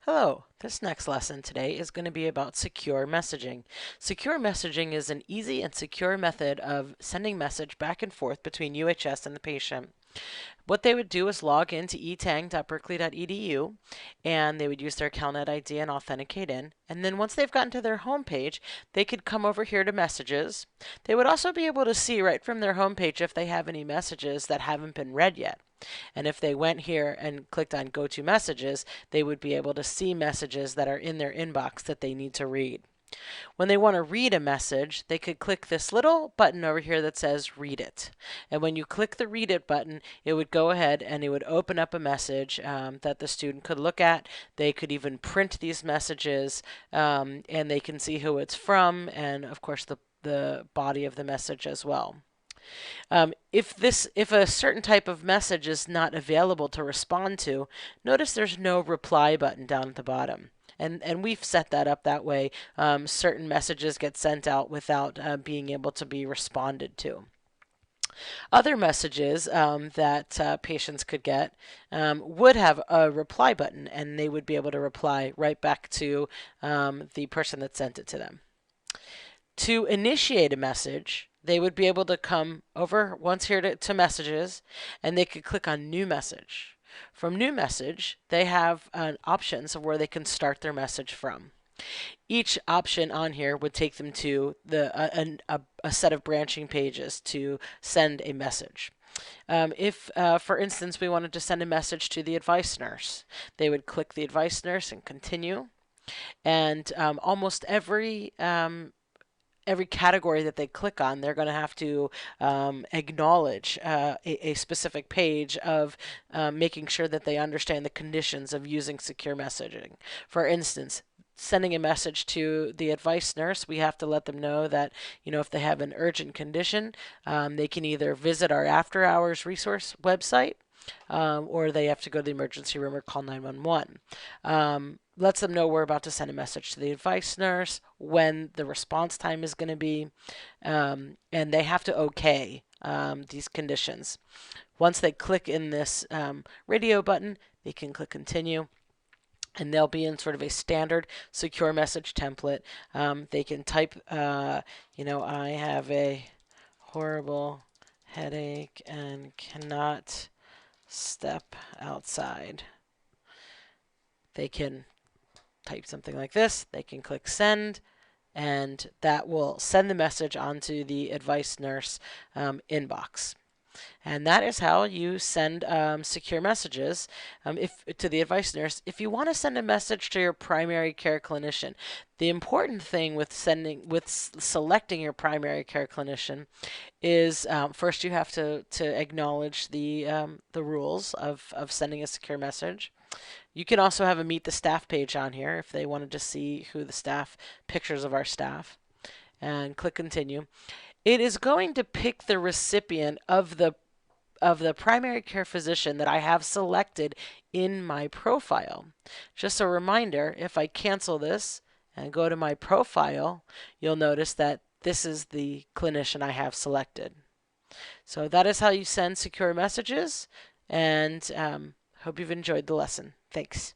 Hello, this next lesson today is going to be about secure messaging. Secure messaging is an easy and secure method of sending message back and forth between UHS and the patient. What they would do is log into etang.berkeley.edu and they would use their CalNet ID and authenticate in. And then once they've gotten to their home page, they could come over here to messages. They would also be able to see right from their home page if they have any messages that haven't been read yet. And if they went here and clicked on Go to Messages, they would be able to see messages that are in their inbox that they need to read. When they want to read a message, they could click this little button over here that says Read It. And when you click the Read It button, it would go ahead and it would open up a message that the student could look at. They could even print these messages and they can see who it's from and, of course, the body of the message as well. If a certain type of message is not available to respond to, notice there's no reply button down at the bottom. And we've set that up that way. Certain messages get sent out without being able to be responded to. Other messages that patients could get would have a reply button, and they would be able to reply right back to the person that sent it to them. To initiate a message, they would be able to come over once here to messages, and they could click on New Message. From New Message, they have options of where they can start their message from. Each option on here would take them to a set of branching pages to send a message. If, for instance, we wanted to send a message to the advice nurse, they would click the advice nurse and continue. And almost every category that they click on, they're going to have to acknowledge a specific page of making sure that they understand the conditions of using secure messaging. For instance, sending a message to the advice nurse, we have to let them know that, if they have an urgent condition, they can either visit our after hours resource website or they have to go to the emergency room or call 911. Lets them know we're about to send a message to the advice nurse, when the response time is going to be, and they have to okay these conditions. Once they click in this radio button, they can click continue. And they'll be in sort of a standard secure message template. They can type, I have a horrible headache and cannot step outside. They can type something like this. They can click send, and that will send the message onto the advice nurse inbox. And that is how you send secure messages to the advice nurse. If you want to send a message to your primary care clinician, the important thing with selecting your primary care clinician is first you have to acknowledge the rules of sending a secure message. You can also have a meet the staff page on here if they wanted to see who the staff, pictures of our staff, and click continue. It is going to pick the recipient of the primary care physician that I have selected in my profile. Just a reminder, if I cancel this and go to my profile, you'll notice that this is the clinician I have selected. So that is how you send secure messages, and hope you've enjoyed the lesson. Thanks.